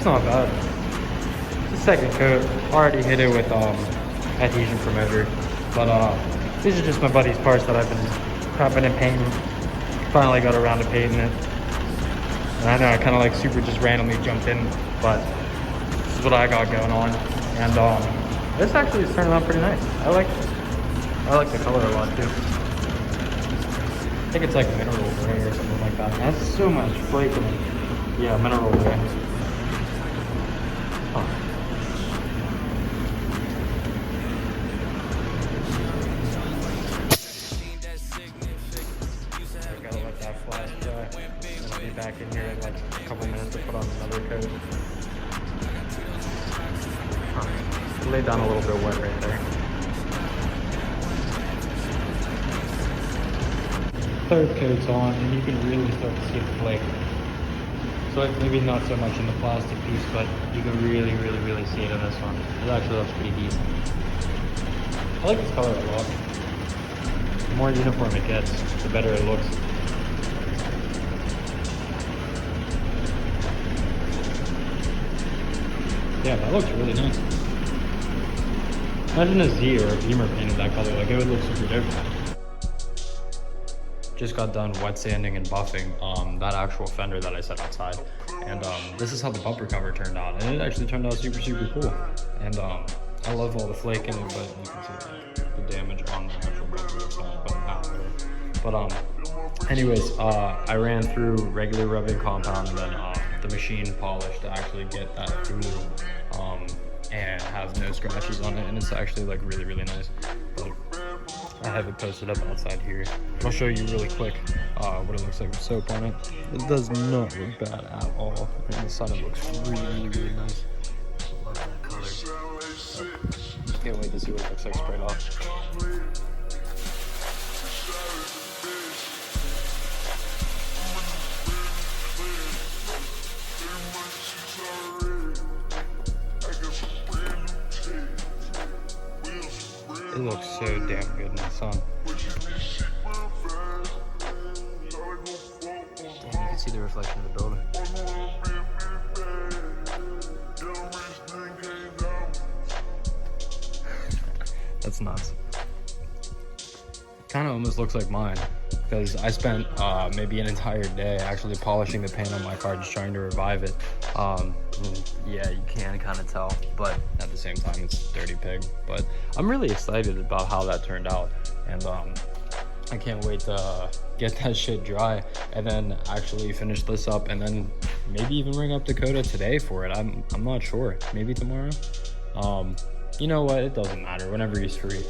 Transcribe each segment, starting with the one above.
It's not bad. It's the second coat. Already hit it with adhesion promoter. But these are just my buddy's parts that I've been prepping and painting. Finally got around to painting it. And I know I kind of like super just randomly jumped in, but this is what I got going on. And this actually is turning out pretty nice. I like the color a lot too. I think it's like mineral gray or something like that. It has so much flake in it. Yeah, mineral gray. Huh. Gotta let that flash dry. I'll be back in here in like a couple minutes to put on another coat. Laid down a little bit wet right there. Third coat's on, and you can really start to see the flake. So like maybe not so much in the plastic piece, but you can really see it in this one. It actually looks pretty decent. I like this color a lot. The more uniform it gets, the better it looks. Yeah, that looks really nice. Imagine a Z or a Beamer painted that color, like it would look super different. Just got done wet sanding and buffing that actual fender that I set outside. And this is how the bumper cover turned out. And it actually turned out super cool. And I love all the flake in it, but you can see the damage on the actual bumper itself. But anyways, I ran through regular rubbing compound and then the machine polish to actually get that through and have no scratches on it, and it's actually like really nice. But I have it posted up outside here. I'll show you really quick what it looks like with soap on it. It does not look bad at all. And the sun, it looks really nice. I love that color. Can't wait to see what it looks like sprayed off. It looks so damn good in the sun. Damn, you can see the reflection of the building. That's nuts. Kind of almost looks like mine, because I spent maybe an entire day actually polishing the paint on my car, just trying to revive it. Yeah, you can kind of tell, but at the same time it's dirty pig. But I'm really excited about how that turned out, and I can't wait to get that shit dry and then actually finish this up, and then maybe even ring up Dakota today for it. I'm not sure, maybe tomorrow. You know what, it doesn't matter, whenever he's free.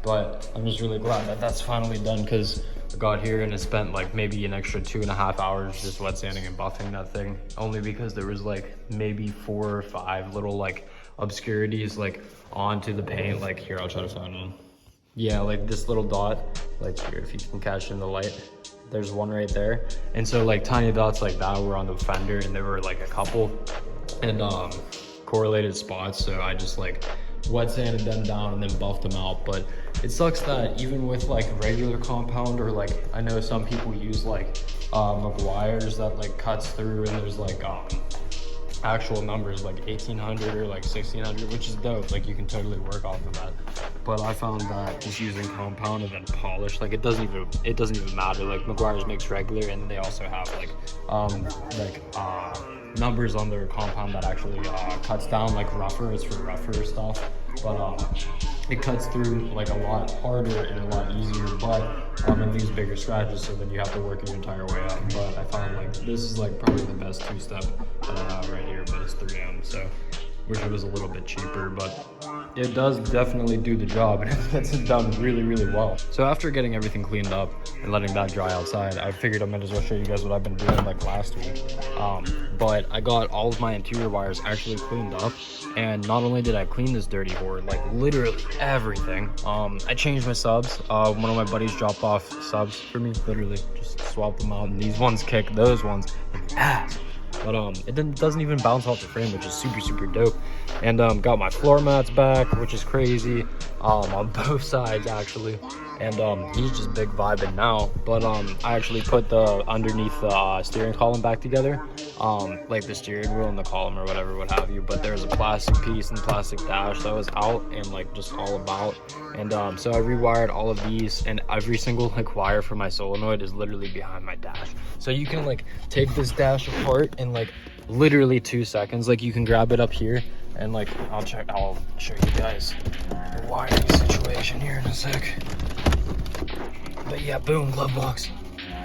But I'm just really glad that that's finally done, because I got here and it spent like maybe an extra 2.5 hours just wet sanding and buffing that thing, only because there was like maybe 4 or 5 little like obscurities like onto the paint. Like here, I'll try to find one. Yeah, like this little dot, like here, if you can catch in the light, there's one right there. And so like tiny dots like that were on the fender, and there were like a couple and correlated spots, so I just like wet sanded them down and then buffed them out. But it sucks that even with like regular compound, or like I know some people use like McGuire's that like cuts through, and there's like actual numbers like 1800 or like 1600, which is dope. Like you can totally work off of that. But I found that just using compound and then polish, like it doesn't even matter. Like McGuire's makes regular, and then they also have like numbers on their compound that actually cuts down like rougher. It's for rougher stuff, but it cuts through like a lot harder and a lot easier, but it leaves bigger scratches, so then you have to work your entire way up. But I found like this is like probably the best 2-step that I have right here, but it's 3M, so wish it was a little bit cheaper, but it does definitely do the job, and it gets it done really well. So after getting everything cleaned up and letting that dry outside, I figured I might as well show you guys what I've been doing like last week. But I got all of my interior wires actually cleaned up, and not only did I clean this dirty board, like literally everything, I changed my subs. One of my buddies dropped off subs for me, literally just swapped them out, and these ones kick those ones in the ass. But it doesn't even bounce off the frame, which is super dope. And got my floor mats back, which is crazy, on both sides actually. And he's just big vibing now. But I actually put the underneath the steering column back together. like the steering wheel and the column or whatever, what have you, but there's a plastic piece and plastic dash that was out and like just all about. And so I rewired all of these, and every single like wire for my solenoid is literally behind my dash. So you can like take this dash apart in like literally 2 seconds. Like you can grab it up here and like I'll show you guys the wiring situation here in a sec. But yeah, boom, glove box.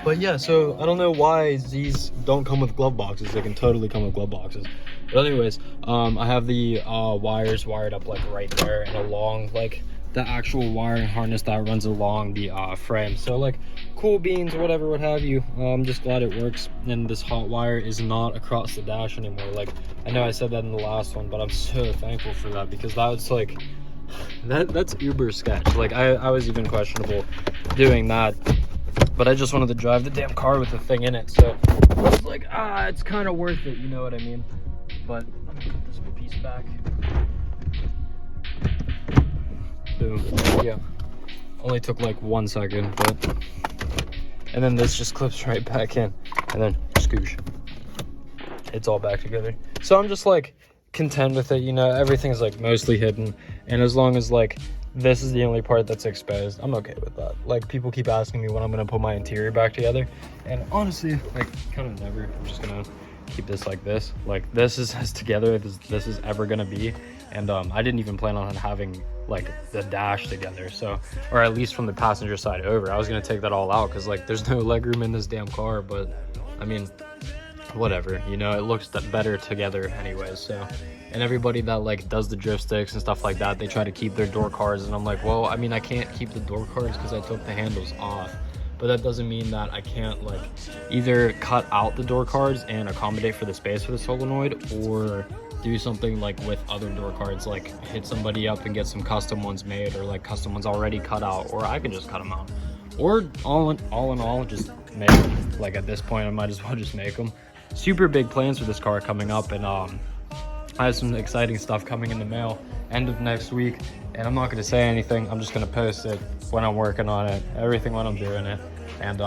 But yeah, so I don't know why these don't come with glove boxes. They can totally come with glove boxes. But anyways, I have the wires wired up like right there and along like the actual wiring harness that runs along the frame. So like cool beans or whatever, what have you. I'm just glad it works. And this hot wire is not across the dash anymore. Like I know I said that in the last one, but I'm so thankful for that, because that's like that's uber sketch. Like I was even questionable doing that. But I just wanted to drive the damn car with the thing in it, so I was like, it's kind of worth it, you know what I mean? But let me put this piece back. Boom. Yeah. Only took like 1 second, but... And then this just clips right back in, and then scoosh. It's all back together. So I'm just like content with it, you know, everything's like mostly hidden, and as long as like this is the only part that's exposed, I'm okay with that. Like people keep asking me when I'm gonna put my interior back together, and honestly, like kind of never. I'm just gonna keep this like this. Like this is as together as this is ever gonna be. And I didn't even plan on having like the dash together, so, or at least from the passenger side over. I was gonna take that all out because like there's no legroom in this damn car, but I mean, whatever, you know, it looks better together anyways. So, and everybody that like does the drift sticks and stuff like that, they try to keep their door cards, and I'm like, well, I mean, I can't keep the door cards because I took the handles off, but that doesn't mean that I can't like either cut out the door cards and accommodate for the space for the solenoid, or do something like with other door cards, like hit somebody up and get some custom ones made, or like custom ones already cut out, or I can just cut them out, or all in all just make them. Like at this point I might as well just make them. Super big plans for this car coming up, and I have some exciting stuff coming in the mail end of next week, and I'm not going to say anything. I'm just going to post it when I'm working on it, everything when I'm doing it, and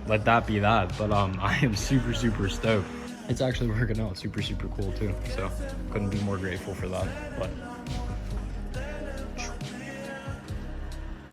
let that be that. But I am super stoked. It's actually working out super cool too, so couldn't be more grateful for that. But